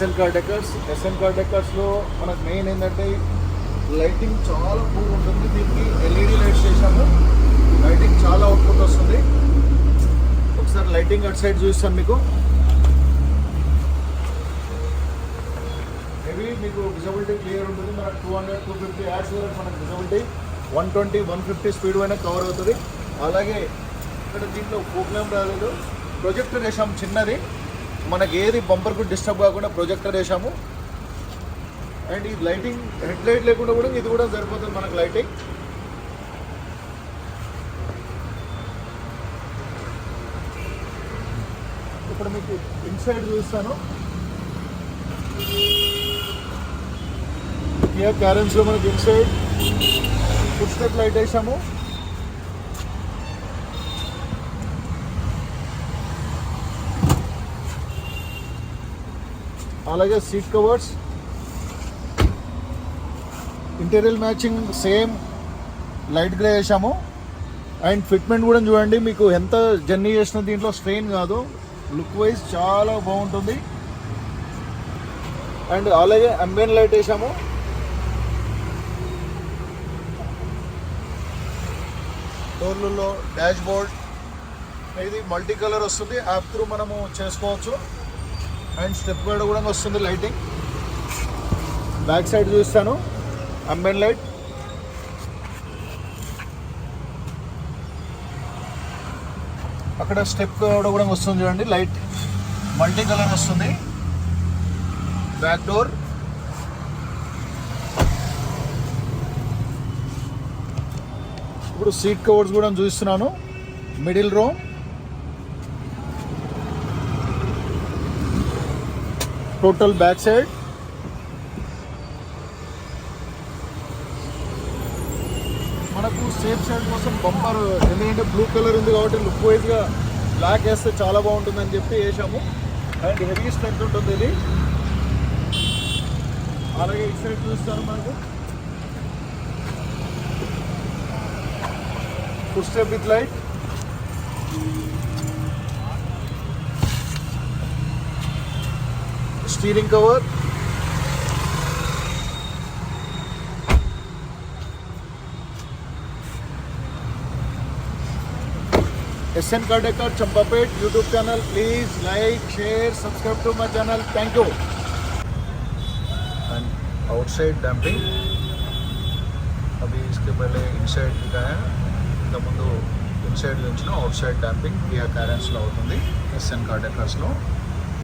SN car డెకర్స్లో మనకు main ఏంటంటే lighting చాలా పూర్ ఉంటుంది. దీనికి ఎల్ఈడి లైట్స్ చేసాము. లైటింగ్ చాలా అవుట్పుట్ వస్తుంది. ఒకసారి లైటింగ్ అటు సైడ్ చూస్తాను మీకు. మేబీ మీకు విజిబిలిటీ క్లియర్ ఉంటుంది. మనకు 200-250 యాడ్స్ వరకు మనకు విజిబిలిటీ 120-150 స్పీడ్ పైన కవర్ అవుతుంది. అలాగే ఇక్కడ దీంట్లో ప్రోగ్రామ్ రాలేదు, ప్రొజెక్టర్ వేసాము చిన్నది. మనకి ఏది బంపర్కు డిస్టర్బ్ కాకుండా ప్రొజెక్టర్ వేసాము. అండ్ ఈ లైటింగ్ హెడ్ లైట్ లేకుండా కూడా ఇది కూడా సరిపోతుంది మనకు లైటింగ్. ఇప్పుడు మీకు ఇన్సైడ్ చూస్తాను. కియా క్యారెన్స్లో మనకి ఇన్సైడ్ ఫుట్ స్టెప్ లైట్ వేసాము. అలాగే seat covers, interior matching same light grey వేసాము. అండ్ ఫిట్మెంట్ కూడా చూడండి, మీకు ఎంత జర్నీ చేసిన దీంట్లో స్ట్రెయిన్ కాదు. లుక్ వైజ్ చాలా బాగుంటుంది. అండ్ అలాగే అంబియన్ లైట్ వేసాము. డోర్లలో డాష్ బోర్డ్ ఇది మల్టీ కలర్ వస్తుంది. యాప్ త్రూ మనము చేసుకోవచ్చు. అండ్ స్టెప్ గైడ్ కూడా వస్తుంది లైటింగ్. బ్యాక్ సైడ్ చూస్తాను, అంబియన్ లైట్. అక్కడ స్టెప్ గైడ్ కూడా వస్తుంది చూడండి, లైట్ మల్టీ కలర్ వస్తుంది. బ్యాక్ డోర్, ఇప్పుడు సీట్ కవర్స్ కూడా చూస్తున్నాను. మిడిల్ రో, టోటల్ బ్యాక్ సైడ్. మనకు సేఫ్ సైడ్ కోసం బంపర్ ఎందుకంటే బ్లూ కలర్ ఉంది కాబట్టి లుక్ వైజ్గా బ్లాక్ వేస్తే చాలా బాగుంటుందని చెప్పి వేసాము. అండ్ హెవీ స్ట్రెంత్ ఉంటుంది ఇది. అలాగే ఈ సైడ్ చూస్తారు మనకు foot step with light. Steering cover, SN Car Decor Champapet YouTube channel. Please like, share, subscribe to my channel. Thank you. And outside damping, अभी इसके पहले inside दिखाया, इंतक मुंदु inside నుంచి outside damping Kia Carens లో అవుతుంది SN Car Decors లో.